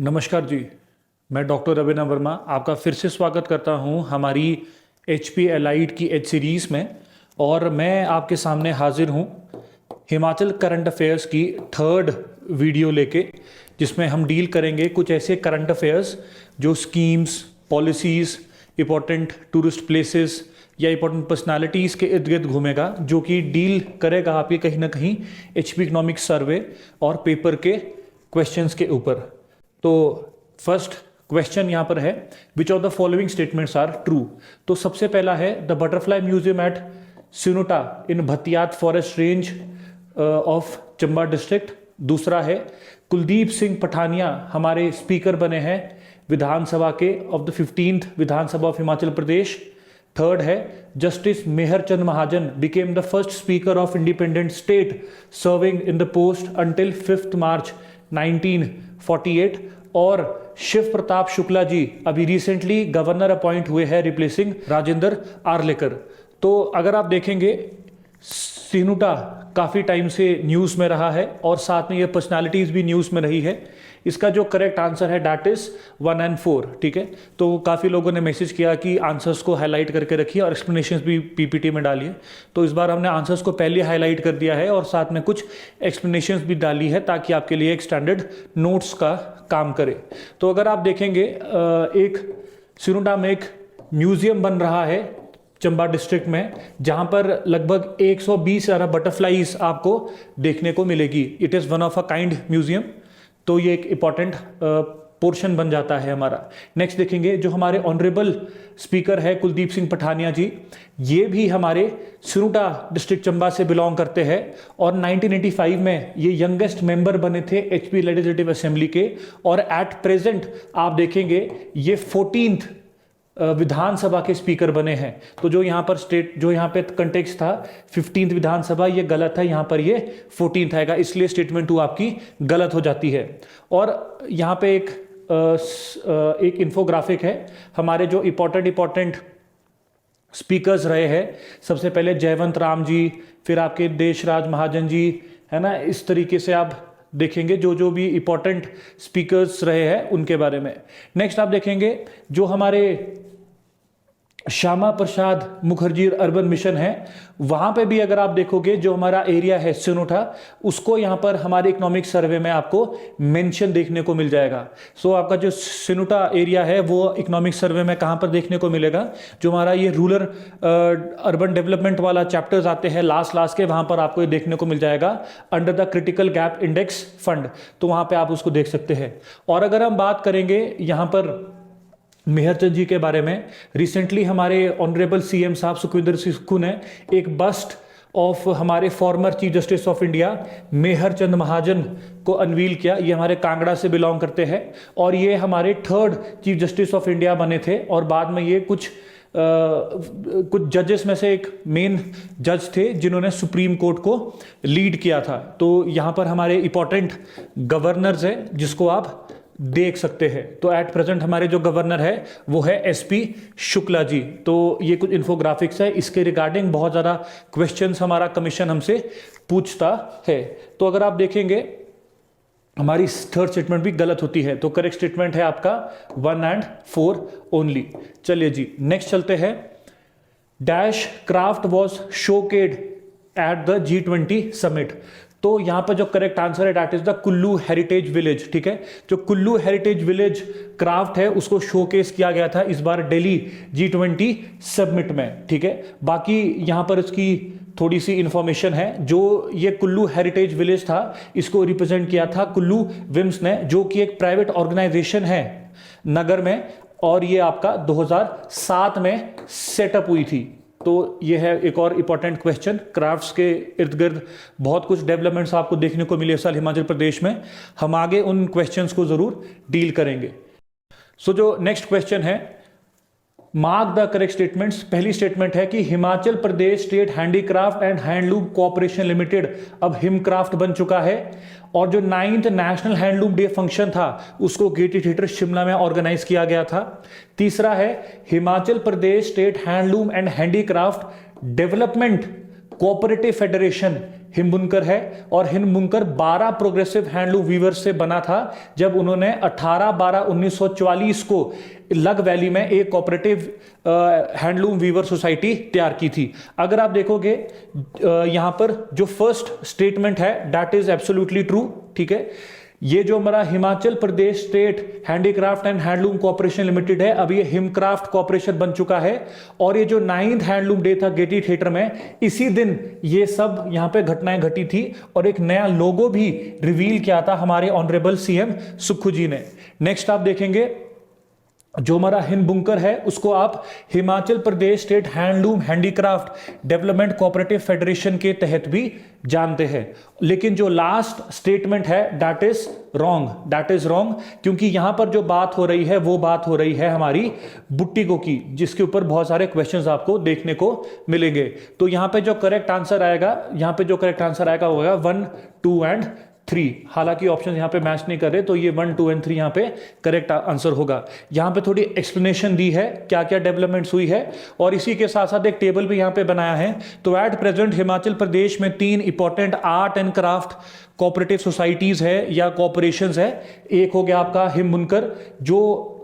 नमस्कार जी। मैं डॉक्टर अभिनव वर्मा आपका फिर से स्वागत करता हूं हमारी HP एलाइड की एच सीरीज़ में। और मैं आपके सामने हाजिर हूं हिमाचल करंट अफेयर्स की थर्ड वीडियो लेके, जिसमें हम डील करेंगे कुछ ऐसे करंट अफेयर्स जो schemes, policies, important tourist places या इम्पोर्टेंट पर्सनालिटीज़ के इर्द गिर्द घूमेगा, जो कि डील करेगा आपके कहीं ना कहीं HP इकोनॉमिक्स सर्वे और पेपर के क्वेश्चंस के ऊपर। तो फर्स्ट क्वेश्चन यहाँ पर है, which of the following statements are true. तो सबसे पहला है the butterfly museum at Sinuta in Bhatiyat forest range of Chamba district. दूसरा है कुलदीप सिंह पठानिया हमारे स्पीकर बने हैं विधानसभा के ऑफ द 15th विधानसभा ऑफ हिमाचल प्रदेश। थर्ड है justice Meharchand Mahajan became the first speaker of independent state serving in the post until 5 March 1948। और शिव प्रताप शुक्ला जी अभी रिसेंटली गवर्नर अपॉइंट हुए हैं रिप्लेसिंग राजेंद्र आर्लेकर। तो अगर आप देखेंगे सिनुटा काफ़ी टाइम से न्यूज़ में रहा है और साथ में ये पर्सनालिटीज़ भी न्यूज़ में रही है। इसका जो करेक्ट आंसर है डैट इज़ 1 और 4। ठीक है, तो काफ़ी लोगों ने मैसेज किया कि आंसर्स को हाईलाइट करके रखिए और एक्सप्लेनेशंस भी पीपीटी में डालिए। तो इस बार हमने आंसर्स को पहले हाईलाइट कर दिया है और साथ में कुछ एक्सप्लेनेशंस भी डाली है ताकि आपके लिए एक स्टैंडर्ड नोट्स का काम करे। तो अगर आप देखेंगे एक सिनुटा में एक म्यूजियम बन रहा है चंबा डिस्ट्रिक्ट में, जहां पर लगभग 120 ज़्यादा बटरफ्लाईज आपको देखने को मिलेगी। It is one of a kind museum. तो ये एक इम्पॉर्टेंट पोर्शन बन जाता है हमारा। नेक्स्ट देखेंगे जो हमारे ऑनरेबल स्पीकर है कुलदीप सिंह पठानिया जी, ये भी हमारे सिनुटा डिस्ट्रिक्ट चंबा से बिलोंग करते हैं और 1985 में ये यंगेस्ट मेंबर बने थे HP लेजिस्लेटिव असेंबली के। और एट प्रेजेंट आप देखेंगे ये 14th विधानसभा के स्पीकर बने हैं। तो जो यहाँ पर जो यहाँ पे कंटेक्स्ट था 15th विधानसभा, ये गलत है, यहाँ पर ये 14th आएगा, इसलिए स्टेटमेंट 2 आपकी गलत हो जाती है। और यहाँ पे एक इन्फोग्राफिक है हमारे जो इम्पोर्टेंट स्पीकर्स रहे हैं। सबसे पहले जयवंत राम जी, फिर आपके देशराज महाजन जी, है ना। इस तरीके से आप देखेंगे जो भी इंपॉर्टेंट स्पीकर्स रहे हैं उनके बारे में। नेक्स्ट आप देखेंगे जो हमारे श्यामा प्रसाद मुखर्जी अर्बन मिशन है, वहां पे भी अगर आप देखोगे जो हमारा एरिया है सिनुटा, उसको यहाँ पर हमारे इकोनॉमिक सर्वे में आपको मेंशन देखने को मिल जाएगा। सो आपका जो सिनुटा एरिया है वो इकोनॉमिक सर्वे में कहाँ पर देखने को मिलेगा, जो हमारा ये रूरल अर्बन डेवलपमेंट वाला चैप्टर्स आते हैं लास्ट के, वहां पर आपको ये देखने को मिल जाएगा under the critical gap index fund. तो वहां पर आप उसको देख सकते हैं। और अगर हम बात करेंगे यहाँ पर मेहरचंद जी के बारे में, रिसेंटली हमारे ऑनरेबल CM साहब सुखविंदर सिंह सुक्खू ने एक बस्ट ऑफ हमारे former chief justice of India Meharchand Mahajan को अनवील किया। ये हमारे कांगड़ा से बिलोंग करते हैं और ये हमारे 3rd chief justice of India बने थे और बाद में ये कुछ जजेस में से एक मेन जज थे जिन्होंने सुप्रीम कोर्ट को लीड किया था। तो यहाँ पर हमारे इंपॉर्टेंट गवर्नर्स हैं जिसको आप देख सकते हैं। तो एट प्रेजेंट हमारे जो गवर्नर है वो है SP शुक्ला जी। तो ये कुछ इन्फोग्राफिक्स है, इसके रिगार्डिंग बहुत ज़्यादा क्वेश्चंस हमारा कमीशन हमसे पूछता है। तो अगर आप देखेंगे हमारी थर्ड स्टेटमेंट भी गलत होती है। तो करेक्ट स्टेटमेंट है आपका 1 और 4 ओनली। चलिए जी नेक्स्ट चलते हैं। Dash craft was showcased at the G20 summit. तो यहां पर जो करेक्ट आंसर है that is the Kullu heritage village. ठीक है, जो कुल्लू हेरिटेज विलेज क्राफ्ट है उसको शोकेस किया गया था इस बार दिल्ली G20 समिट में। ठीक है, बाकी यहां पर इसकी थोड़ी सी इंफॉर्मेशन है। जो ये कुल्लू हेरिटेज विलेज था इसको रिप्रेजेंट किया था कुल्लू विम्स ने, जो कि एक प्राइवेट ऑर्गेनाइजेशन है नगर में, और ये आपका 2007 में सेटअप हुई थी। तो ये है एक और इंपॉर्टेंट क्वेश्चन। क्राफ्ट्स के इर्द गिर्द बहुत कुछ डेवलपमेंट्स आपको देखने को मिले इस साल हिमाचल प्रदेश में। हम आगे उन क्वेश्चंस को जरूर डील करेंगे। सो जो नेक्स्ट क्वेश्चन है, मार्क द करेक्ट स्टेटमेंट्स। पहली स्टेटमेंट है कि Himachal Pradesh state handicraft and handloom cooperation limited अब हिमक्राफ्ट बन चुका है। और जो 9th national handloom day function था उसको गेयटी थिएटर शिमला में ऑर्गेनाइज किया गया था। तीसरा है Himachal Pradesh state handloom and handicraft development cooperative federation Himbunkar है और हिमबुनकर 12 प्रोग्रेसिव हैंडलूम वीवर्स से बना था जब उन्होंने 18/12/1944 को लग वैली में एक कोऑपरेटिव हैंडलूम वीवर सोसाइटी तैयार की थी। अगर आप देखोगे यहां पर जो फर्स्ट स्टेटमेंट है दैट इज एब्सोल्युटली ट्रू, ठीक है। ये जो हमारा Himachal Pradesh state handicraft and handloom corporation limited है, अब ये हिमक्राफ्ट कॉर्पोरेशन बन चुका है। और ये जो 9th हैंडलूम डे था गेटी थिएटर में, इसी दिन ये सब यहां पे घटनाएं घटी थी और एक नया लोगो भी रिवील किया था हमारे ऑनरेबल सीएम सुक्खू जी ने। नेक्स्ट आप देखेंगे जो हमारा हिमबुनकर है उसको आप Himachal Pradesh state handloom handicraft development cooperative federation के तहत भी जानते हैं। लेकिन जो लास्ट स्टेटमेंट है दैट इज रॉन्ग, क्योंकि यहां पर जो बात हो रही है वो बात हो रही है हमारी बुट्टिको की, जिसके ऊपर बहुत सारे क्वेश्चंस आपको देखने को मिलेंगे। तो यहां पे जो करेक्ट आंसर आएगा होगा 1, 2 एंड 3। हालांकि ऑप्शन यहां पे मैच नहीं कर रहे, तो ये 1, 2 एंड 3 यहां पे करेक्ट आंसर होगा। यहां पे थोड़ी एक्सप्लेनेशन दी है क्या क्या डेवलपमेंट्स हुई है और इसी के साथ साथ एक टेबल भी यहां पे बनाया है। तो एट प्रेजेंट हिमाचल प्रदेश में 3 important art and craft cooperative societies है या कॉर्पोरेशंस है। एक हो गया आपका हिमबुनकर जो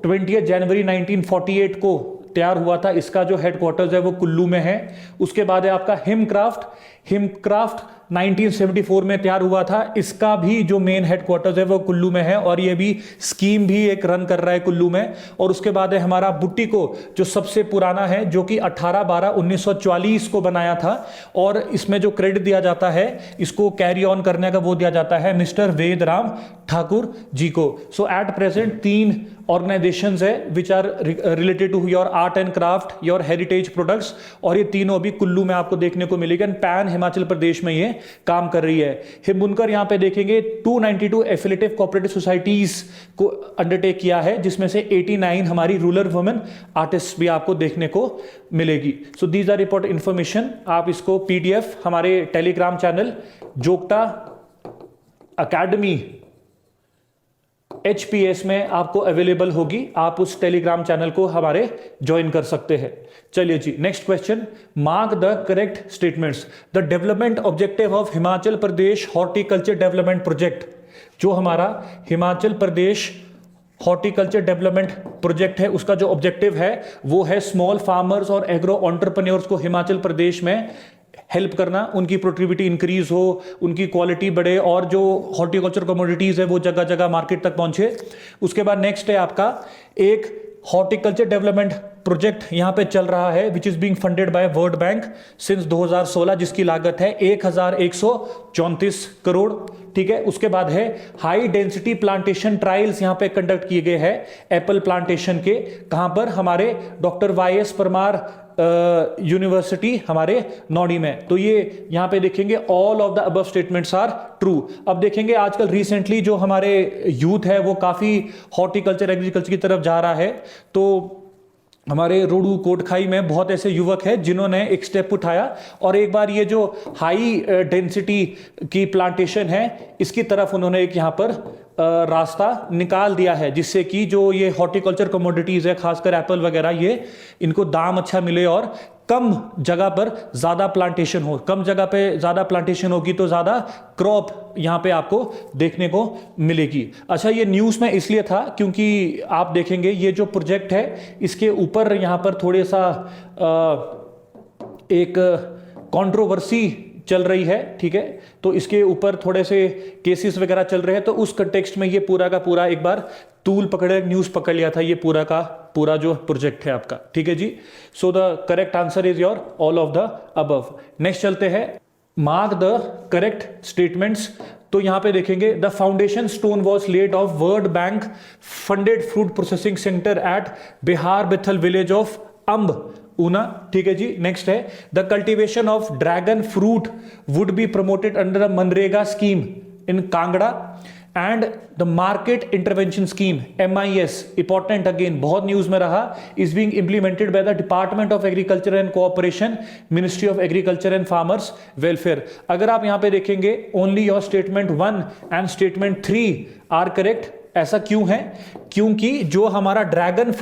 20 जनवरी 1948 को तैयार हुआ था, इसका जो हेडक्वार्टर्स है वो कुल्लू में है। उसके बाद है आपका हिमक्राफ्ट 1974 में तैयार हुआ था, इसका भी जो मेन हेडक्वार्टर्स है वो कुल्लू में है और ये भी स्कीम भी एक रन कर रहा है कुल्लू में। और उसके बाद है हमारा बुट्टिको जो सबसे पुराना है, जो कि 18/12/1944 को बनाया था और इसमें जो क्रेडिट दिया जाता है, इसको कैरी ऑन करने का वो दिया जाता है मिस्टर वेदराम ठाकुर जी को। सो एट प्रेजेंट 3 ऑर्गेनाइजेशंस है which are related to your art and craft, your heritage products, और ये तीनों अभी कुल्लू में आपको देखने को मिलेगा। पैन हिमाचल प्रदेश में ये काम कर रही है। हिमबुनकर यहां पे देखेंगे 292 एफिलिएटिव कोऑपरेटिव सोसाइटीज को अंडरटेक किया है, जिसमें से 89 हमारी रूरल वुमेन आर्टिस्ट भी आपको देखने को मिलेगी। So these are important information. आप इसको पीडीएफ हमारे टेलीग्राम चैनल जोगटा अकेडमी HPS में आपको अवेलेबल होगी, आप उस टेलीग्राम चैनल को हमारे ज्वाइन कर सकते हैं। चलिए जी, next question, mark the correct statements. The development objective of Himachal Pradesh horticulture development project, जो हमारा Himachal Pradesh horticulture development project है, उसका जो ऑब्जेक्टिव है वो है स्मॉल फार्मर्स और एग्रो एंटरप्रेन्योर्स को हिमाचल प्रदेश में हेल्प करना, उनकी प्रोडक्टिविटी इंक्रीज हो, उनकी क्वालिटी बढ़े और जो हॉर्टिकल्चर कमोडिटीज है वो जगह जगह मार्केट तक पहुंचे। उसके बाद नेक्स्ट है आपका एक हॉर्टिकल्चर डेवलपमेंट प्रोजेक्ट यहां पे चल रहा है which is being funded by world bank since 2016, जिसकी लागत है 1134 करोड़। ठीक है, उसके बाद है हाई डेंसिटी प्लांटेशन ट्रायल्स यहां पे कंडक्ट किए गए हैं एप्पल प्लांटेशन के, कहां पर हमारे डॉक्टर YS परमार यूनिवर्सिटी हमारे नौड़ी में। तो ये यहां पे देखेंगे all of the above statements are true. अब देखेंगे आजकल रिसेंटली जो हमारे यूथ है वो काफी हॉर्टिकल्चर एग्रीकल्चर की तरफ जा रहा है। तो हमारे रोडू कोटखाई में बहुत ऐसे युवक हैं जिन्होंने एक स्टेप उठाया और एक बार ये जो हाई डेंसिटी की प्लांटेशन है इसकी तरफ उन्होंने एक यहाँ पर रास्ता निकाल दिया है, जिससे कि जो ये हॉर्टिकल्चर कमोडिटीज है खासकर एप्पल वगैरह, ये इनको दाम अच्छा मिले और कम जगह पर ज्यादा प्लांटेशन हो। कम जगह पे ज्यादा प्लांटेशन होगी तो ज्यादा क्रॉप यहां पे आपको देखने को मिलेगी। अच्छा, ये न्यूज़ में इसलिए था क्योंकि आप देखेंगे ये जो प्रोजेक्ट है इसके ऊपर यहां पर थोड़े सा एक कंट्रोवर्सी चल रही है। ठीक है, तो इसके ऊपर थोड़े से केसेस वगैरह चल रहे हैं, तो उस कंटेक्स्ट में ये पूरा का पूरा एक बार तूल पकड़े न्यूज़ पकड़ लिया था ये पूरा का पूरा जो प्रोजेक्ट है आपका। ठीक है जी, so the correct answer is your all of the above. Next चलते हैं, मार्क द करेक्ट स्टेटमेंट्स। तो यहां पे देखेंगे the foundation stone was laid of world Bank funded fruit processing centre at Bihar Bethal village of Amb Una. ठीक है जी, नेक्स्ट है the cultivation of dragon fruit would be promoted under the MNREGA scheme in Kangra and the market intervention scheme MIS, important again बहुत news में रहा, is being implemented by the department of agriculture and cooperation, ministry of agriculture and farmers welfare. अगर आप यहां पे देखेंगे only your statement 1 and statement 3 are correct. ऐसा क्यों है? क्योंकि जो हमारा ड्रैगन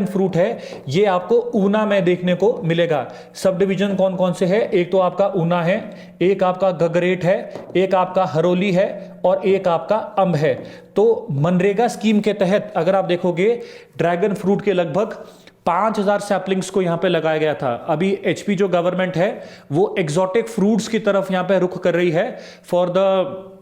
फ्रूट है ये आपको ऊना में देखने को मिलेगा। सब डिवीजन कौन कौन से है? एक तो आपका ऊना है, एक आपका गगरेट है, एक आपका हरोली है और एक आपका अंब है। तो मनरेगा स्कीम के तहत अगर आप देखोगे ड्रैगन फ्रूट के लगभग 5,000 सैपलिंग्स को यहां पे लगाया गया था। अभी एचपी जो गवर्नमेंट है वो एक्सोटिक फ्रूट्स की तरफ यहां पे रुख कर रही है for the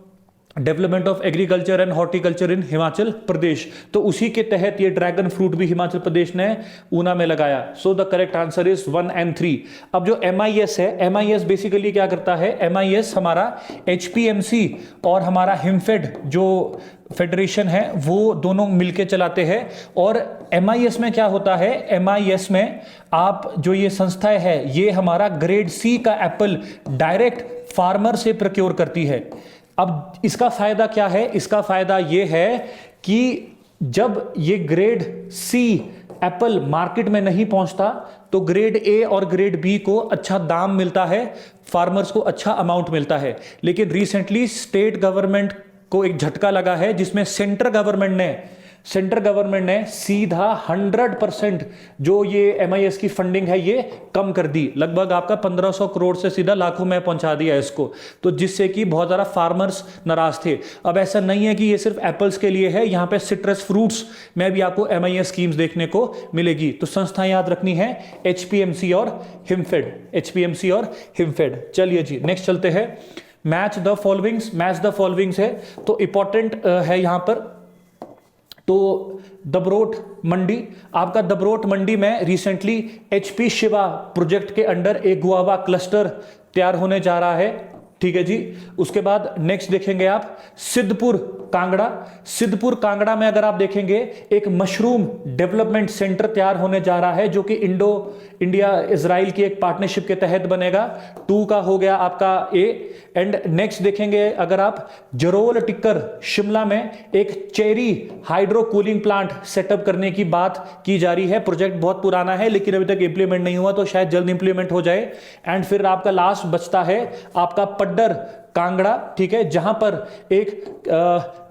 development of agriculture and horticulture in Himachal Pradesh. तो उसी के तहत ये ड्रैगन फ्रूट भी हिमाचल प्रदेश ने ऊना में लगाया। सो द करेक्ट आंसर इज 1 और 3। अब जो MIS है, MIS बेसिकली क्या करता है? MIS हमारा HPMC और हमारा हिमफेड जो फेडरेशन है वो दोनों मिलके चलाते हैं। और MIS में क्या होता है? MIS में आप जो ये संस्थाएं है ये हमारा ग्रेड C का एप्पल डायरेक्ट फार्मर से प्रोक्योर करती है। अब इसका फायदा क्या है? इसका फायदा यह है कि जब ये ग्रेड C एप्पल मार्केट में नहीं पहुंचता तो ग्रेड A और ग्रेड B को अच्छा दाम मिलता है, फार्मर्स को अच्छा अमाउंट मिलता है। लेकिन रिसेंटली स्टेट गवर्नमेंट को एक झटका लगा है जिसमें सेंट्रल गवर्नमेंट ने सीधा 100% जो ये MIS की फंडिंग है ये कम कर दी। लगभग आपका 1500 करोड़ से सीधा लाखों में पहुंचा दिया इसको, तो जिससे कि बहुत ज़्यादा फार्मर्स नाराज थे। अब ऐसा नहीं है कि ये सिर्फ एप्पल्स के लिए है, यहाँ पे सिट्रस फ्रूट्स में भी आपको MIS स्कीम्स देखने को मिलेगी। तो संस्थाएं याद रखनी है HPMC और हिमफेड। चलिए जी नेक्स्ट चलते हैं। मैच द फॉलोइंग्स है तो इंपॉर्टेंट है यहां पर। तो दबरोट मंडी, आपका दबरोट मंडी में रिसेंटली HP शिवा प्रोजेक्ट के अंडर एक गुआवा क्लस्टर तैयार होने जा रहा है। ठीक है जी। उसके बाद नेक्स्ट देखेंगे आप सिद्धपुर कांगड़ा में अगर आप देखेंगे एक मशरूम डेवलपमेंट सेंटर तैयार होने जा रहा है जो कि इंडिया इजराइल की एक पार्टनरशिप के तहत बनेगा। 2 का हो गया आपका A। एंड नेक्स्ट देखेंगे अगर आप जरोल टिक्कर शिमला में एक cherry hydro cooling plant setup करने की बात की जा रही है। प्रोजेक्ट बहुत पुराना है लेकिन अभी तक इंप्लीमेंट नहीं हुआ, तो शायद जल्द इंप्लीमेंट हो जाए। एंड फिर आपका लास्ट बचता है आपका पड्डर कांगड़ा, ठीक है, जहां पर एक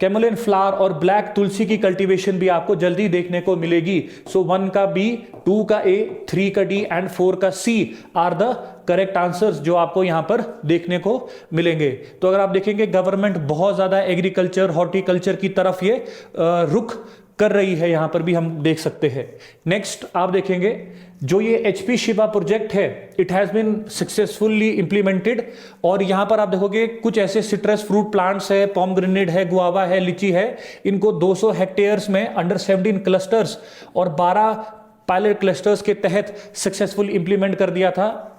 कैमोलिन फ्लावर और ब्लैक तुलसी की कल्टीवेशन भी आपको जल्दी देखने को मिलेगी। सो 1 का B, 2 का A, 3 का D एंड 4 का C are the correct answers जो आपको यहां पर देखने को मिलेंगे। तो अगर आप देखेंगे गवर्नमेंट बहुत ज्यादा एग्रीकल्चर हॉर्टिकल्चर की तरफ ये रुख कर रही है, यहां पर भी हम देख सकते हैं। नेक्स्ट आप देखेंगे जो ये HP शिवा प्रोजेक्ट है it has been successfully implemented. और यहां पर आप देखोगे कुछ ऐसे सिट्रस फ्रूट प्लांट्स है, पॉमग्रेनेट है, गुआवा है, लीची है, इनको 200 हेक्टेयर्स में अंडर 17 क्लस्टर्स और 12 पायलट क्लस्टर्स के तहत सक्सेसफुल इंप्लीमेंट कर दिया था।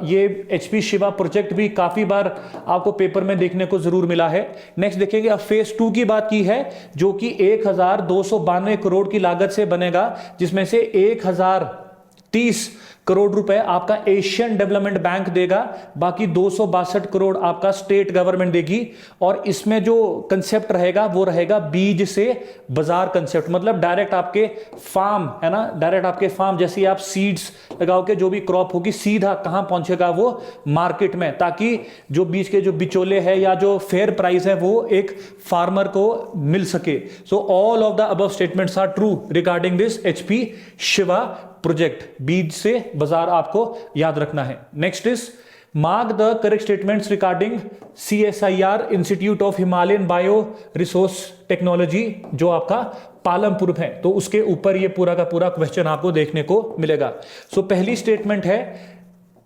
ये HP शिवा प्रोजेक्ट भी काफी बार आपको पेपर में देखने को जरूर मिला है। नेक्स्ट देखेंगे अब फेज 2 की बात की है जो कि 1292 करोड़ की लागत से बनेगा, जिसमें से 1030 करोड़ रुपए आपका एशियन डेवलपमेंट बैंक देगा, बाकी 262 करोड़ आपका स्टेट गवर्नमेंट देगी। और इसमें जो कंसेप्ट रहेगा वो रहेगा बीज से बाजार कंसेप्ट, मतलब डायरेक्ट आपके फार्म है ना, डायरेक्ट आपके फार्म जैसे आप सीड्स लगाओगे जो भी क्रॉप होगी सीधा कहां पहुंचेगा वो मार्केट में, ताकि जो बीज के जो बिचौले हैं या जो फेयर प्राइस है वो एक फार्मर को मिल सके। So all of the above statements are true regarding this HP Shiva project. बीज से बाजार आपको याद रखना है। Next is mark the correct statements regarding CSIR institute of Himalayan bio resource technology जो आपका पालमपुर है, तो उसके ऊपर ये पूरा का पूरा क्वेश्चन आपको देखने को मिलेगा। सो पहली स्टेटमेंट है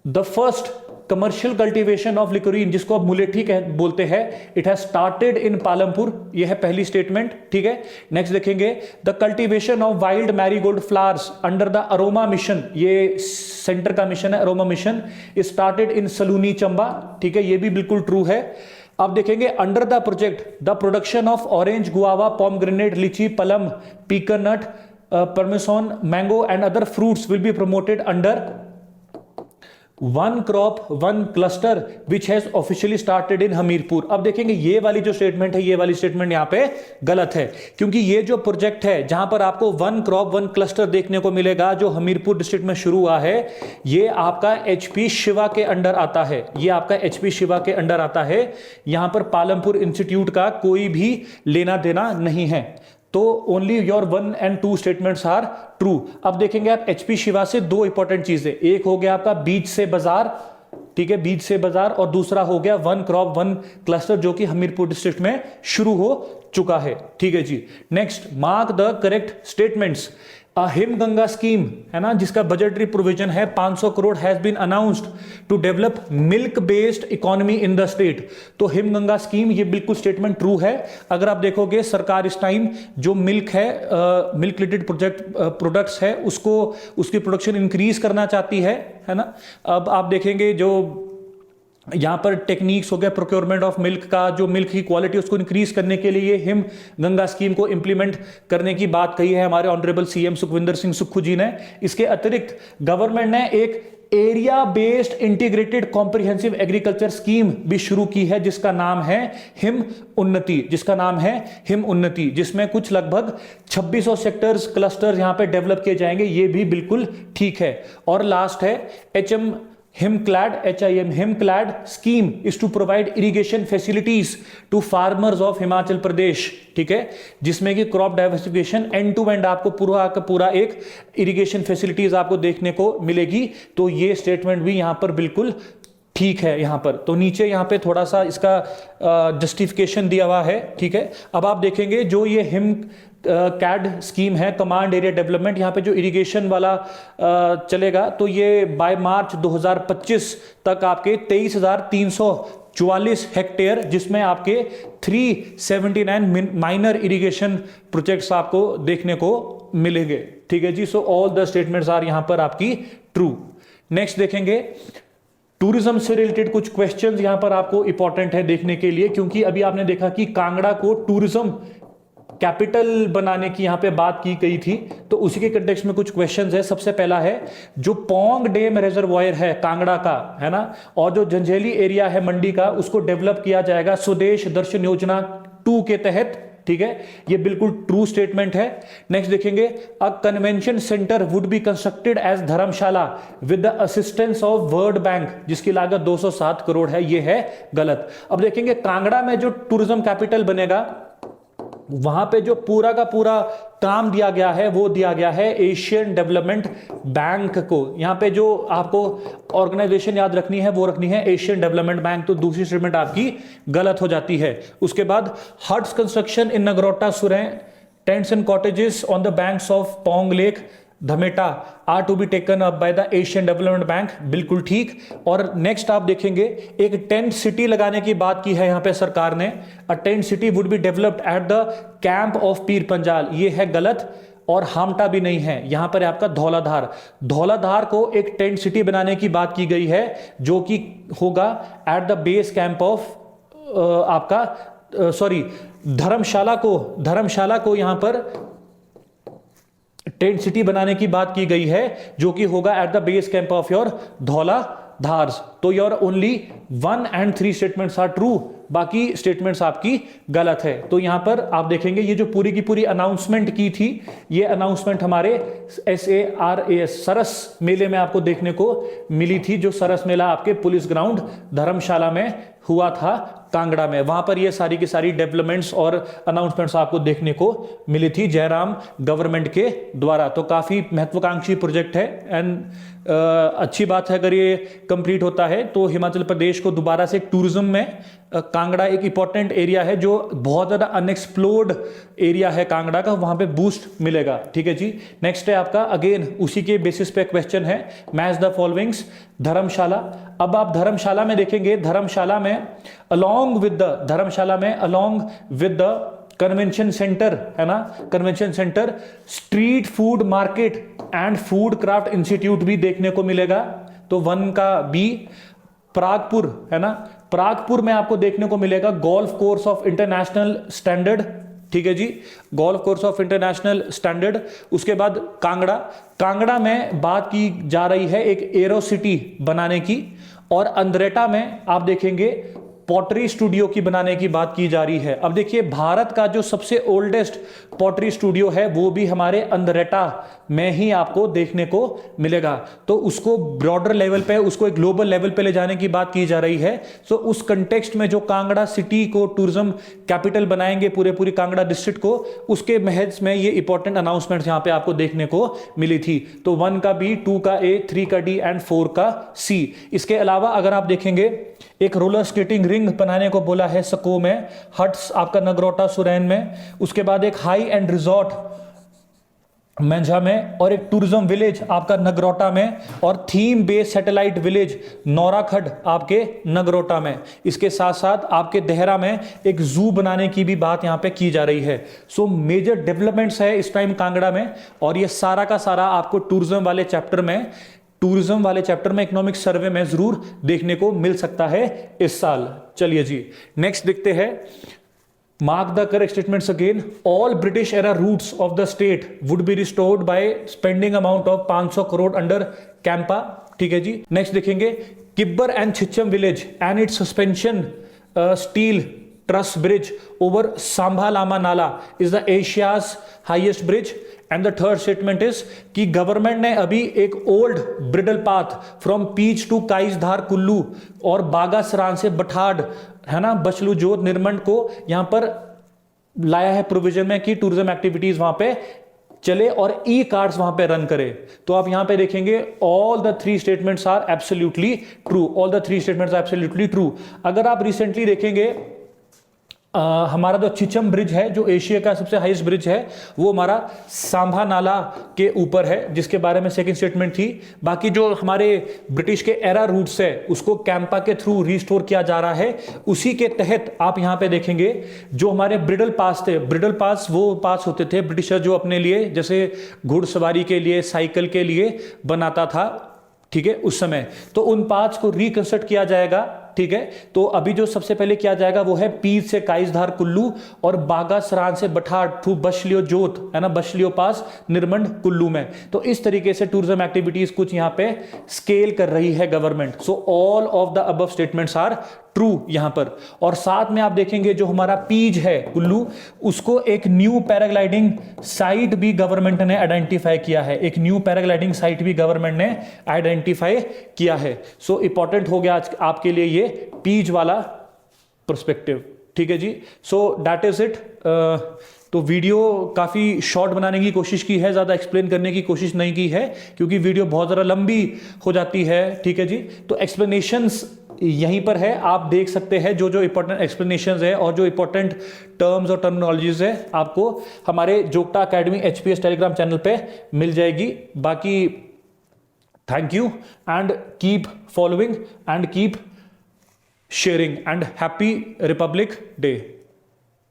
the first commercial cultivation of liquorice, जिसको आप मुलेठी बोलते हैं, it has started in Palampur. यह है पहली स्टेटमेंट, ठीक है। नेक्स्ट देखेंगे the cultivation of wild marigold flowers under the aroma mission, ये सेंटर का मिशन है aroma mission, started in Saluni Chamba, ठीक है, ये भी बिल्कुल ट्रू है। अब देखेंगे under the project the production of orange, guava, pomegranate, litchi, plum, पीकन nut, persimmon, mango and other fruits will be promoted under one crop one cluster which has officially started in Hamirpur. अब देखेंगे ये वाली जो statement है, ये वाली statement यहां पे गलत है, क्योंकि ये जो प्रोजेक्ट है जहां पर आपको वन क्रॉप वन क्लस्टर देखने को मिलेगा जो हमीरपुर डिस्ट्रिक्ट में शुरू हुआ है, ये आपका HP शिवा के अंडर आता है, ये आपका HP शिवा के अंडर आता है। यहां पर पालमपुर इंस्टीट्यूट का कोई भी लेना देना नहीं है। तो only your 1 and 2 statements are true. अब देखेंगे आप एचपी शिवा से दो इंपॉर्टेंट चीजें, एक हो गया आपका बीज से बाजार, ठीक है, बीज से बाजार, और दूसरा हो गया वन क्रॉप वन क्लस्टर जो कि हमीरपुर डिस्ट्रिक्ट में शुरू हो चुका है, ठीक है जी। Next, mark the correct statements. Himganga scheme है ना, जिसका बजटरी प्रोविजन है 500 crore has been announced to develop milk based economy in the state. तो हिमगंगा स्कीम, ये बिल्कुल स्टेटमेंट ट्रू है। अगर आप देखोगे सरकार इस टाइम जो मिल्क है, मिल्क रिलेटेड प्रोडक्ट्स है, उसको उसकी प्रोडक्शन इंक्रीज करना चाहती है ना। अब आप देखेंगे जो यहाँ पर टेक्निक्स हो गया प्रोक्योरमेंट ऑफ मिल्क का, जो मिल्क की क्वालिटी उसको इंक्रीज करने के लिए हिम गंगा स्कीम को इंप्लीमेंट करने की बात कही है हमारे ऑनरेबल सीएम सुखविंदर सिंह सुक्खू जी ने। इसके अतिरिक्त गवर्नमेंट ने एक area based integrated comprehensive agriculture scheme भी शुरू की है जिसका नाम है हिम उन्नति, जिसमें कुछ लगभग 2600 सेक्टर्स क्लस्टर्स यहां पे डेवलप किए जाएंगे, ये भी बिल्कुल ठीक है। और लास्ट है HIMCLAD scheme is to provide irrigation facilities to farmers of Himachal Pradesh, ठीक है, जिसमें कि crop diversification end to end आपको पूरा का पूरा एक इरिगेशन फैसिलिटीज आपको देखने को मिलेगी। तो ये स्टेटमेंट भी यहां पर बिल्कुल ठीक है यहां पर। तो नीचे यहां पे थोड़ा सा इसका जस्टिफिकेशन दिया हुआ है, ठीक है। अब आप देखेंगे जो ये हिम कैड स्कीम है, कमांड एरिया डेवलपमेंट, यहाँ पे जो इरिगेशन वाला चलेगा, तो ये बाय मार्च 2025 तक आपके 23,344 हेक्टेयर, जिसमें आपके 379 माइनर इरिगेशन प्रोजेक्ट्स आपको देखने को मिलेंगे, ठीक है जी। So all the statements are यहां पर आपकी ट्रू। नेक्स्ट देखेंगे टूरिज्म से रिलेटेड कुछ क्वेश्चंस यहां पर आपको इंपॉर्टेंट है देखने के लिए, क्योंकि अभी आपने देखा कि कांगड़ा को टूरिज्म कैपिटल बनाने की यहां पे बात की गई थी, तो उसी के कंटेक्स्ट में कुछ क्वेश्चंस है। सबसे पहला है जो पोंग डैम रिजर्वायर है कांगड़ा का, है ना, और जो जंजैली एरिया है मंडी का, उसको डेवलप किया जाएगा स्वदेश दर्शन योजना 2 के तहत, ठीक है, ये बिल्कुल ट्रू स्टेटमेंट है। नेक्स्ट देखेंगे a convention centre would be constructed as Dharamshala with the assistance of world bank, जिसकी लागत 207 करोड़ है, ये है गलत। अब देखेंगे कांगड़ा में जो टूरिज्म कैपिटल बनेगा, वहां पे जो पूरा का पूरा काम दिया गया है वो दिया गया है एशियन डेवलपमेंट बैंक को। यहां पे जो आपको ऑर्गेनाइजेशन याद रखनी है वो रखनी है एशियन डेवलपमेंट बैंक, तो दूसरी स्टेटमेंट आपकी गलत हो जाती है। उसके बाद huts construction in Nagrota Surian, tents and cottages on the banks of Pong lake Dhameta are to be taken up by the Asian Development Bank, बिल्कुल ठीक। और नेक्स्ट आप देखेंगे एक टेंट सिटी लगाने की बात की है यहां पे सरकार ने, a tent city would be developed at the camp of Pir Panjal, ये है गलत। और हामटा भी नहीं है, यहां पर आपका धौलाधार को एक टेंट सिटी बनाने की बात की गई है, जो कि होगा at the base camp of आपका सॉरी धर्मशाला को यहां पर टेंट सिटी बनाने की बात की गई है, जो कि होगा at the base camp of your Dhauladhar. तो your only 1 and 3 statements are true, बाकी स्टेटमेंट्स आपकी गलत है। तो यहां पर आप देखेंगे ये जो पूरी की पूरी अनाउंसमेंट की थी, ये अनाउंसमेंट हमारे SARAS सरस मेले में आपको देखने को मिली थी, जो सरस मेला आपके पुलिस ग्राउंड धर्मशाला में हुआ था कांगड़ा में। वहां पर ये सारी की सारी डेवलपमेंट्स और अनाउंसमेंट्स आपको देखने को मिली थी जयराम गवर्नमेंट के द्वारा। तो काफी महत्वाकांक्षी प्रोजेक्ट है एंड अच्छी बात है अगर ये कंप्लीट होता है तो हिमाचल प्रदेश को दोबारा से टूरिज्म में कांगड़ा एक इंपॉर्टेंट एरिया है, जो बहुत ज्यादा अनएक्सप्लोर्ड एरिया है कांगड़ा का, वहां पे बूस्ट मिलेगा, ठीक है जी। नेक्स्ट है आपका अगेन उसी के बेसिस पे क्वेश्चन है, मैच द फॉलोइंग्स धर्मशाला। अब आप धर्मशाला में देखेंगे, धर्मशाला में along with the convention centre, है ना, convention centre, street food market and food craft institute भी देखने को मिलेगा। तो 1 का बी। प्रागपुर, है ना, प्रागपुर में आपको देखने को मिलेगा golf course of international standard, ठीक है जी, golf course of international standard. उसके बाद कांगड़ा में बात की जा रही है एक एरो सिटी बनाने की, और अंद्रेटा में आप देखेंगे पॉटरी स्टूडियो की बनाने की बात की जा रही है। अब देखिए, भारत का जो सबसे ओल्डेस्ट पॉटरी स्टूडियो है वो भी हमारे अंद्रेटा में ही आपको देखने को मिलेगा। तो उसको ब्रॉडर लेवल पे, उसको एक ग्लोबल लेवल पे ले जाने की बात की जा रही है। तो उस कंटेक्स्ट में जो कांगड़ा सिटी को टूरिज्म कैपिटल बनाएंगे, पूरी कांगड़ा डिस्ट्रिक्ट को, उसके महज में ये इंपॉर्टेंट अनाउंसमेंट यहां पे आपको देखने को मिली थी। तो 1 का बी, 2 का ए, 3 का डी एंड 4 का सी। इसके अलावा अगर आप देखेंगे, एक रोलर स्केटिंग रिंग बनाने को बोला है सको में, हट्स आपका नगरोटा सुरैन में, उसके बाद एक हाई एंड रिजॉर्ट मेंझा में, और एक टूरिज्म विलेज आपका नगरोटा में, और थीम बेस्ड सैटेलाइट विलेज नौराखड़ आपके नगरोटा में। इसके साथ साथ आपके देहरा में एक जू बनाने की भी बात यहां पे की जा रही है। सो मेजर डेवलपमेंट्स है इस टाइम कांगड़ा में, और ये सारा का सारा आपको टूरिज्म वाले चैप्टर में इकोनॉमिक सर्वे में जरूर देखने को मिल सकता है इस साल। चलिए जी, नेक्स्ट देखते हैं। Mark the correct statements again. All British era routes of the state would be restored by spending amount of 500 crore under Campa. ठीक है जी। नेक्स्ट देखेंगे, Kibber and Chicham village and its suspension steel truss bridge over Sambha Lama Nala is the Asia's highest bridge. And the third statement is कि government ने अभी एक old bridle path from Pich to Kaisdhar Kullu और बागासरान से बठाड़, है ना, बचलू जोत निर्मंड को यहां पर लाया है प्रोविजन में कि टूरिज्म एक्टिविटीज वहां पे चले और ई कार्ड्स वहां पे रन करे। तो आप यहां पे देखेंगे, all the 3 statements are absolutely true, all the 3 statements are absolutely true. अगर आप रिसेंटली देखेंगे, हमारा जो छिचम ब्रिज है, जो एशिया का सबसे हाईएस्ट ब्रिज है, वो हमारा सांभा नाला के ऊपर है, जिसके बारे में सेकंड स्टेटमेंट थी। बाकी जो हमारे ब्रिटिश के एरा रूट्स है, उसको कैंपा के थ्रू रिस्टोर किया जा रहा है। उसी के तहत आप यहां पे देखेंगे, जो हमारे ब्रिडल पास थे, ब्रिडल पास वो पास होते थे ब्रिटिशर जो अपने लिए, जैसे घुड़सवारी के लिए, साइकिल के लिए बनाता था, ठीक है, उस समय। तो उन पाथ्स को रिकंस्ट्रक्ट किया जाएगा, ठीक है। तो अभी जो सबसे पहले किया जाएगा वो है पीच से काइसधार कुल्लू और बागासरान से बठाड़ थ्रू बशलियो जोत, है ना, बशलियो पास निर्मंड कुल्लू में। तो इस तरीके से टूरिज्म एक्टिविटीज कुछ यहां पे स्केल कर रही है government. So all of the above statements are true यहां पर। और साथ में आप देखेंगे, जो हमारा पीज है कुल्लू, उसको एक न्यू पैराग्लाइडिंग साइट भी गवर्नमेंट ने आइडेंटिफाई किया है, एक न्यू पैराग्लाइडिंग साइट भी गवर्नमेंट ने आइडेंटिफाई किया है। सो इंपॉर्टेंट हो गया आज आपके लिए ये पीज वाला पर्सपेक्टिव, ठीक है जी। So that is it. तो वीडियो काफ़ी शॉर्ट बनाने की कोशिश की है, ज़्यादा एक्सप्लेन करने की कोशिश नहीं की है, क्योंकि वीडियो बहुत ज़्यादा लंबी हो जाती है, ठीक है जी। तो एक्सप्लेनेशंस यहीं पर है, आप देख सकते हैं जो जो इंपॉर्टेंट एक्सप्लेनेशंस है और जो इंपॉर्टेंट टर्म्स और टर्मिनोलॉजीज है, आपको हमारे जोगटा अकेडमी HPS टेलीग्राम चैनल पे मिल जाएगी। बाकी thank you and keep following and keep sharing and happy Republic Day.